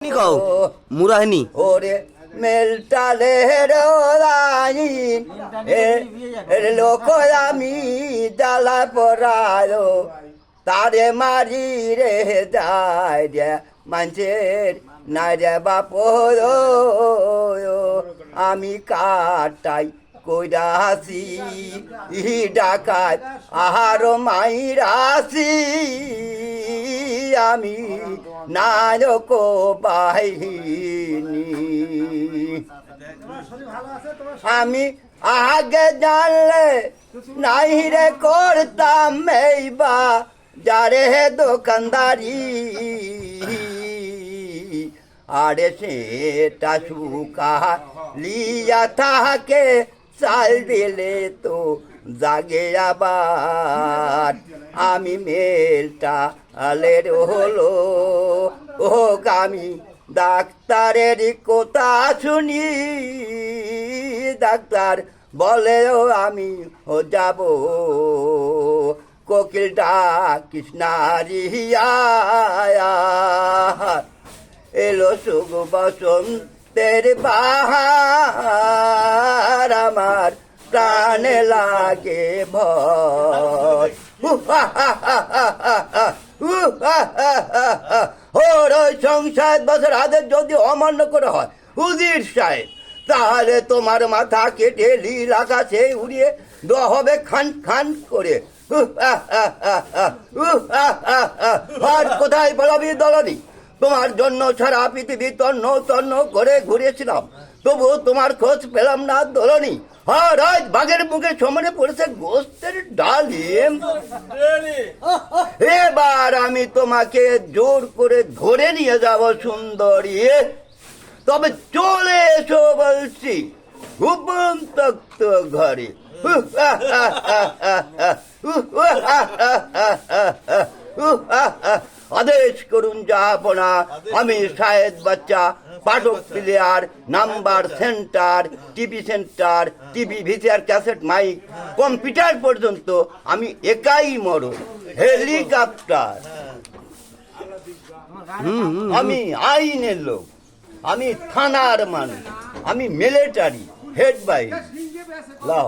কও মুরাহিনী ওরে মেলটালে রাইন লোক আমি জ্বালা পড়ায় তারে মারি রে যায় রে মানুষের নাই রে বাপ আমি কাটাই কইরাছি ডাকায় আহার মাইরাছি আমি নায়ক বাহিনী আমি আগে জানলে নাই রে করতাম এইবা যারে দোকানদারি আরে সেটা সুকা লিয়া তাকে চাল দিলে তো জাগে আবার আমি মেলটা আলের হলো ও আমি ডাক্তারের কথা শুনি ডাক্তার বলেও আমি যাব কোকিলটা কৃষ্ণারিয়া এলো সুখ বসন্তের বাহার আমার প্রাণে লাগে ভয় ওর ওই সংসার বছর আদের যদি অমান্য করে হয় হুজির সাহেব তাহলে তোমার মাথা কেটে লীল আকাশে উড়িয়ে দেওয়া হবে খান খান করে আর কোথায় বলাবি দলানি তোমার জন্য সারা পৃথিবী তন্ন তন্ন করে ঘুরেছিলাম তবু তোমার খোঁজ পেলাম না দলনি রাজ বাঘের মুখে সমানে পড়েছে গোস্তের ডালিম এবার আমি তোমাকে জোর করে ধরে নিয়ে যাব সুন্দরী তবে চলে এসো বলছি হুকুম তক্ত ঘরে আদেশ করুন জাহাপনা আমি শাহেদ বাচ্চা পাঠক player number centre TV VCR cassette mic computer পর্যন্ত আমি একাই মরো হেলিকপ্টার আমি আইনের লোক আমি থানার মানুষ আমি মিলিটারি হেড বাই লাও